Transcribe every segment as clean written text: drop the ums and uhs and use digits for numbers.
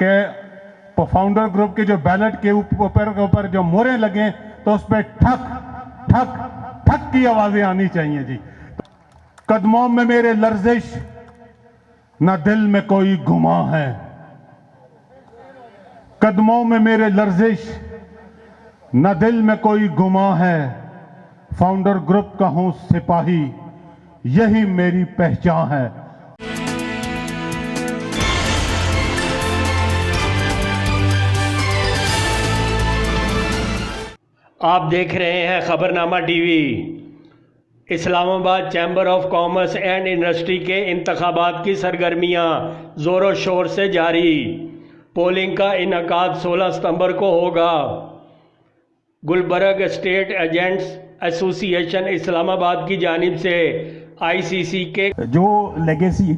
के founder group के जो बैलेट के ऊपर जो मोहरें लगे तो उस पर ठक ठक ठक की आवाजें आनी चाहिए जी। कदमों में मेरे लर्जिश, न दिल में कोई गुमा है। कदमों में मेरे लर्जिश, न दिल में कोई गुमा है। फाउंडर ग्रुप का हूं सिपाही, यही मेरी पहचान है। आप देख रहे हैं Khabarnama TV. Islamabad chamber of commerce and industry के इंतखाबात की सरगर्मियां ज़ोरों शोर से जारी। पोलिंग का इनकाद 16 सितंबर को होगा। Gulberg state agents association Islamabad की जानिब से आईसीसी के जो लेगेसी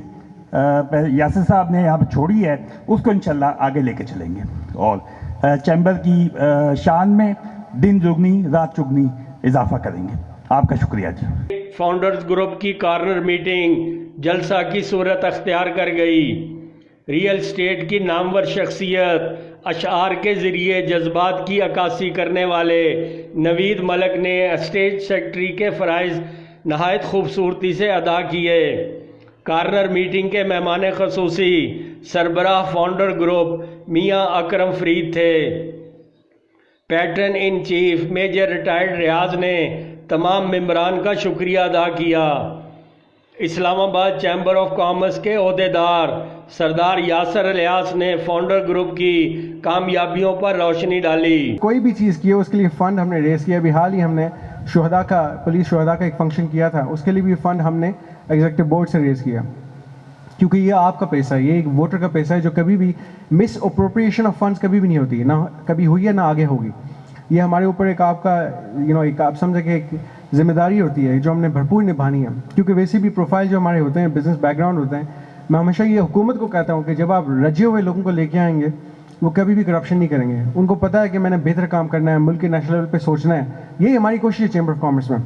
यासिर साहब ने यहाँ छोड़ी है उसको इंशाल्लाह आगे लेके चलेंगे और चैम्बर की शान में दिन जुगनी रात चुगनी इजाफा करेंगे। आपका शुक्रिया जी। फाउंडर्स ग्रुप की कॉर्नर मीटिंग जलसा की सूरत अख्तियार कर गई। रियल स्टेट की नामवर शख्सियत अशार के ज़रिए जज्बात की अक्कासी करने वाले नवीद मलक ने स्टेट सेक्रेटरी के फ़राइज़ नहायत खूबसूरती से अदा किए। कॉर्नर मीटिंग के मेहमान ख़ुसूसी सरबराह फाउंडर ग्रुप मियाँ अकरम फरीद थे। Patron in chief major retired Riaz ने तमाम मेंबरान का शुक्रिया अदा किया। इस्लामाबाद चैम्बर ऑफ कॉमर्स के ओहदेदार सरदार यासर अलियास ने फाउंडर ग्रुप की कामयाबियों पर रोशनी डाली। कोई भी चीज़ की है उसके लिए फ़ंड हमने रेस किया। अभी हाल ही हमने शुहदा का पुलिस शुहदा का एक फंक्शन किया था, उसके लिए भी फ़ंड हमने एग्जीक्यूटिव बोर्ड से रेस किया, क्योंकि ये आपका पैसा है, ये एक वोटर का पैसा है जो कभी भी मिस अप्रोप्रिएशन ऑफ फंड्स कभी भी नहीं होती, ना कभी हुई है ना आगे होगी। ये हमारे ऊपर एक आपका एक आप समझे कि एक जिम्मेदारी होती है जो हमने भरपूर निभानी है, क्योंकि वैसे भी प्रोफाइल जो हमारे होते हैं बिजनेस बैकग्राउंड होते हैं। मैं हमेशा ये हुकूमत को कहता हूँ कि जब आप रजे हुए लोगों को लेके आएंगे वो कभी भी करप्शन नहीं करेंगे। उनको पता है कि मैंने बेहतर काम करना है, मुल्क के नेशनल लेवल पे सोचना है। यही हमारी कोशिश है चैम्बर ऑफ कॉमर्स में।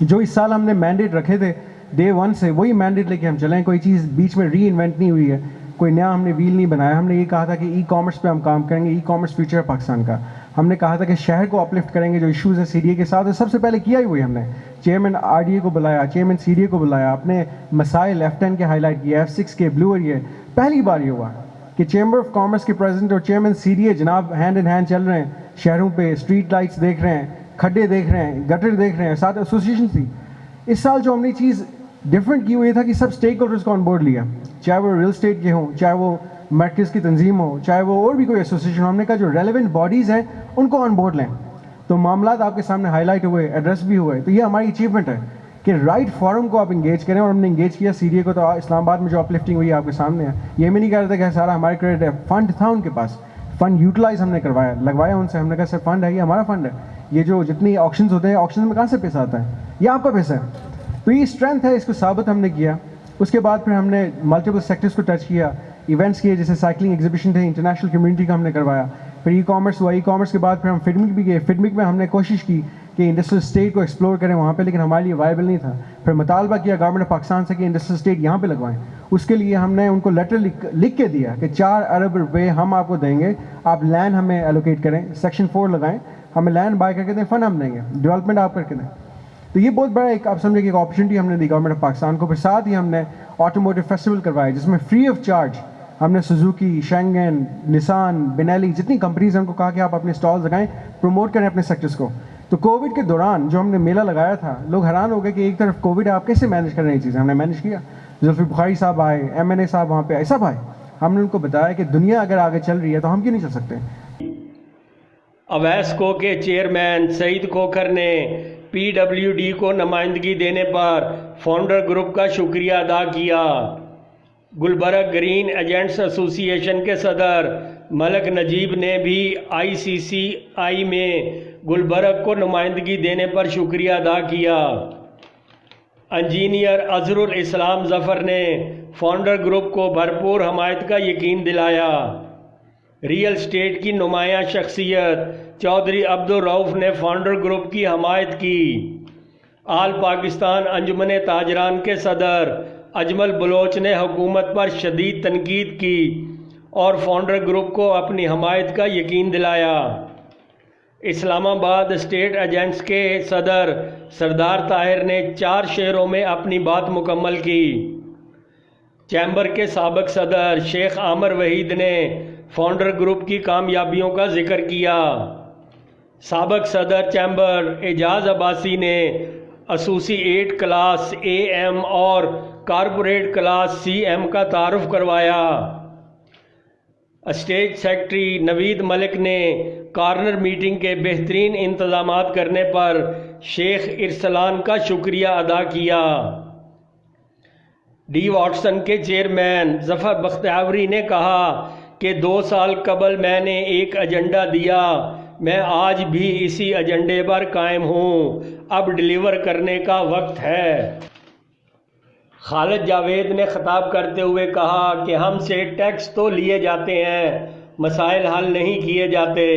जो इस साल हमने मैंडेट रखे थे डे वन से, वही मैंडेट लेके हम चलें। कोई चीज़ बीच में री इन्वेंट नहीं हुई है, कोई नया हमने व्हील नहीं बनाया। हमने ये कहा था कि ई कॉमर्स पे हम काम करेंगे, ई कॉमर्स फ्यूचर है पाकिस्तान का। हमने कहा था कि शहर को अपलिफ्ट करेंगे, जो इश्यूज़ हैं सीडीए के साथ, सबसे पहले किया ही हुई हमने। चेयरमैन आरडीए को बुलाया, चेयरमैन सीडीए को बुलाया, अपने मसाइल लेफ्ट के हाईलाइट किया, F6 के ब्लू एरिया। पहली बार ये हुआ कि चैम्बर ऑफ कॉमर्स के प्रेसिडेंट और चेयरमैन सीडीए जनाब हैंड इन हैंड चल रहे हैं, शहरों पे स्ट्रीट लाइट्स देख रहे हैं, खड्डे देख रहे हैं, गटर देख रहे हैं, साथ एसोसिएशन थी। इस साल जो हमने चीज़ डिफरेंट की हुई था कि सब स्टेक होल्डर्स को ऑन बोर्ड लिया, चाहे वो रियल स्टेट के हों, चाहे वो मरकज़ की तंजीम हो, चाहे वो और भी कोई एसोसिएशन हो। हमने कहा जो रेलेवेंट बॉडीज़ हैं उनको ऑन बोर्ड लें। तो मामलात आपके सामने हाईलाइट हुए, एड्रेस भी हुए। तो ये हमारी अचीवमेंट है कि राइट फॉरम को आप इंगेज करें, और हमने इंगेज किया सीडीए को। तो इस्लामाबाद में जो अपलिफ्टिंग हुई आपके सामने है। ये मैं नहीं कह रहा था कि सारा हमारे क्रेडिट है, फंड था उनके पास, फंड यूटिलाइज हमने करवाया, लगवाया उनसे। हमने कहा सर फंड है, ये हमारा फंड है, ये जो जितनी ऑक्शंस होते हैं ऑक्शन में कहाँ से पैसा आता है, ये आपका पैसा है। तो ये स्ट्रेंथ है, इसको साबित हमने किया। उसके बाद फिर हमने मल्टीपल सेक्टर्स को टच किया, इवेंट्स किए, जैसे साइकिलिंग एग्जीबिशन थे, इंटरनेशनल कम्युनिटी का हमने करवाया। फिर ई कॉमर्स हुआ, ई कॉमर्स के बाद फिर हम फिडमिक भी गए। फिडमिक में हमने कोशिश की कि इंडस्ट्रियल स्टेट को एक्सप्लोर करें वहाँ पे, लेकिन हमारे लिए वायबल नहीं था। फिर मुतालबा किया गवर्नमेंट ऑफ पाकिस्तान से कि इंडस्ट्रियल स्टेट यहाँ पे लगवाएं। उसके लिए हमने उनको लेटर लिख के दिया कि 4 अरब रुपये हम आपको देंगे, आप लैंड हमें एलोकेट करें, सेक्शन 4 लगाएं, हमें लैंड बाय करके दें, फंड हम देंगे, डेवलपमेंट आप करके दें। तो ये बहुत बड़ा एक आप समझे कि एक अपॉर्चुनिटी हमने दी गवर्नमेंट ऑफ पाकिस्तान को। फिर साथ ही हमने ऑटोमोटिव फेस्टिवल करवाया, जिसमें फ्री ऑफ चार्ज हमने सुजुकी, शेंगन, निसान, बेनेली जितनी कंपनीज हैं उनको कहा कि आप अपने स्टॉल्स लगाएं, प्रमोट करें अपने सेक्टर्स को। तो कोविड के दौरान जो हमने मेला लगाया था, लोग हैरान हो गए कि एक तरफ कोविड है, आप कैसे मैनेज कर रहे हैं चीज़ें। हमने मैनेज किया। जुल्फी बुखारी साहब आए, MNA साहब वहाँ पे सब आए। हमने उनको बताया कि दुनिया अगर आगे चल रही है तो हम क्यों नहीं चल सकते। अवैस्को के चेयरमैन सईद खोखर ने PWD को नुमाइंदगी देने पर फाउंडर ग्रुप का शुक्रिया अदा किया। गुलबर्ग ग्रीन एजेंट्स एसोसिएशन के सदर मलक नजीब ने भी ICCI में गुलबर्ग को नुमाइंदगी देने पर शुक्रिया अदा किया। इंजीनियर अजहरुल इस्लाम जफ़र ने फाउंडर ग्रुप को भरपूर हमायत का यकीन दिलाया। रियल स्टेट की नुमायां शख्सियत चौधरी अब्दुल रऊफ़ ने फाउंडर ग्रुप की हमायत की। आल पाकिस्तान अंजुमन ताजरान के सदर अजमल बलोच ने हुकूमत पर शदीद तनकीद की اور فاؤنڈر گروپ کو اپنی حمایت کا یقین دلایا۔ اسلام آباد اسٹیٹ ایجنٹس کے صدر سردار طاہر نے 4 شعروں میں اپنی بات مکمل کی۔ چیمبر کے سابق صدر شیخ عامر وحید نے فاؤنڈر گروپ کی کامیابیوں کا ذکر کیا۔ سابق صدر چیمبر اعجاز عباسی نے ایسوسی ایٹ کلاس اے ایم اور کارپوریٹ کلاس سی ایم کا تعارف کروایا۔ اسٹیٹ سیکرٹری نوید ملک نے کارنر میٹنگ کے بہترین انتظامات کرنے پر شیخ ارسلان کا شکریہ ادا کیا۔ ڈی واٹسن کے چیئرمین ظفر بختیاوری نے کہا کہ 2 سال قبل میں نے ایک ایجنڈا دیا، میں آج بھی اسی ایجنڈے پر قائم ہوں، اب ڈیلیور کرنے کا وقت ہے۔ خالد جاوید نے خطاب کرتے ہوئے کہا کہ ہم سے ٹیکس تو لیے جاتے ہیں، مسائل حل نہیں کیے جاتے۔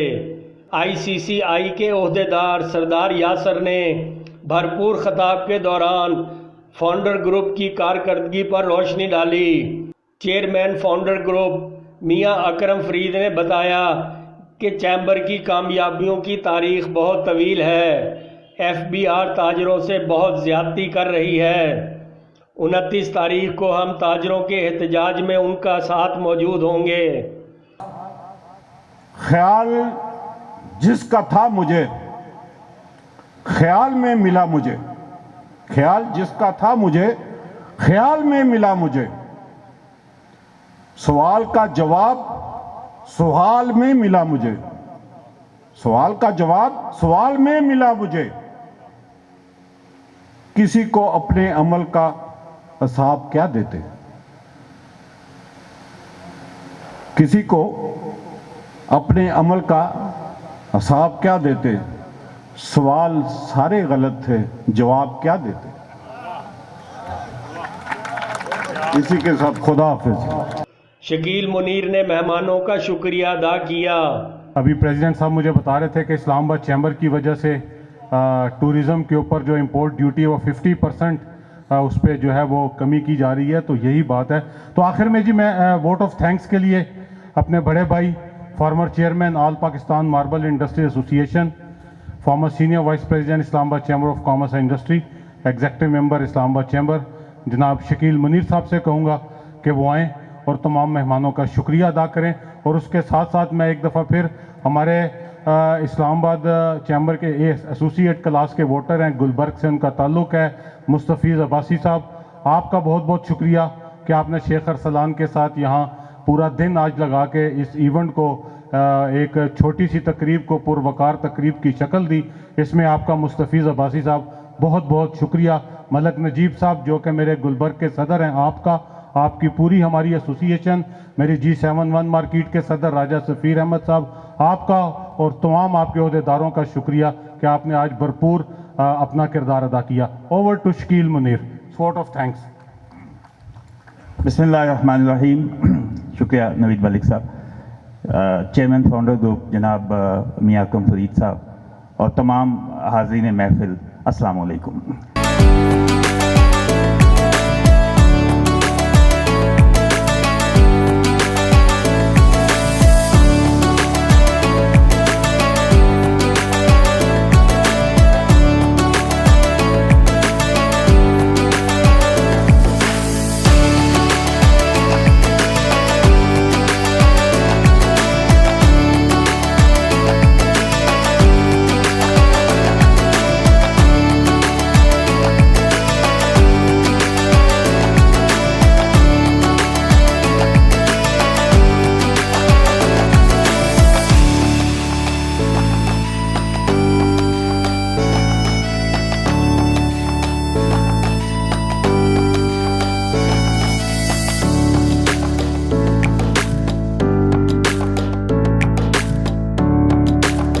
آئی سی سی آئی کے عہدیدار سردار یاسر نے بھرپور خطاب کے دوران فاؤنڈر گروپ کی کارکردگی پر روشنی ڈالی۔ چیئرمین فاؤنڈر گروپ میاں اکرم فرید نے بتایا کہ چیمبر کی کامیابیوں کی تاریخ بہت طویل ہے، ایف بی آر تاجروں سے بہت زیادتی کر رہی ہے۔ 29 تاریخ کو ہم تاجروں کے احتجاج میں ان کا ساتھ موجود ہوں گے۔ خیال جس کا تھا مجھے، خیال میں ملا مجھے، خیال جس کا تھا مجھے، خیال میں ملا مجھے، سوال کا جواب سوال میں ملا مجھے، سوال کا جواب سوال میں ملا مجھے، کسی کو اپنے عمل کا حساب کیا دیتے، کسی کو اپنے عمل کا حساب کیا دیتے، سوال سارے غلط تھے، جواب کیا دیتے۔ اسی کے ساتھ خدا حافظ۔ شکیل منیر نے مہمانوں کا شکریہ ادا کیا۔ ابھی پریزیڈنٹ صاحب مجھے بتا رہے تھے کہ اسلام آباد چیمبر کی وجہ سے ٹورزم کے اوپر جو امپورٹ ڈیوٹی ہے وہ 50% اس پہ جو ہے وہ کمی کی جا رہی ہے، تو یہی بات ہے۔ تو آخر میں جی میں ووٹ آف تھینکس کے لیے اپنے بڑے بھائی former chairman all Pakistan marble industry association, former senior vice president Islamabad chamber of commerce and industry, executive member Islamabad chamber جناب شکیل منیر صاحب سے کہوں گا کہ وہ آئیں اور تمام مہمانوں کا شکریہ ادا کریں، اور اس کے ساتھ ساتھ میں ایک دفعہ پھر ہمارے اسلام آباد چیمبر کے ایسوسیٹ کلاس کے ووٹر ہیں، گلبرگ سے ان کا تعلق ہے، مستفیض عباسی صاحب، آپ کا بہت بہت شکریہ کہ آپ نے شیخ ارسلان کے ساتھ یہاں پورا دن آج لگا کے اس ایونٹ کو ایک چھوٹی سی تقریب کو پروقار تقریب کی شکل دی۔ اس میں آپ کا مستفیض عباسی صاحب بہت بہت شکریہ۔ ملک نجیب صاحب جو کہ میرے گلبرگ کے صدر ہیں، آپ کا، آپ کی پوری ہماری ایسوسی ایشن، میری G71 مارکیٹ کے صدر راجہ سفیر احمد صاحب، آپ کا اور تمام آپ کے عہدیداروں کا شکریہ کہ آپ نے آج بھرپور اپنا کردار ادا کیا۔ Over to Shakeel Munir, vote of thanks. بسم اللہ الرحمن الرحیم۔ شکریہ نوید ملک صاحب، چیئرمین فاؤنڈر گروپ جناب میاں اکرم فرید صاحب، اور تمام حاضرین محفل، السلام علیکم۔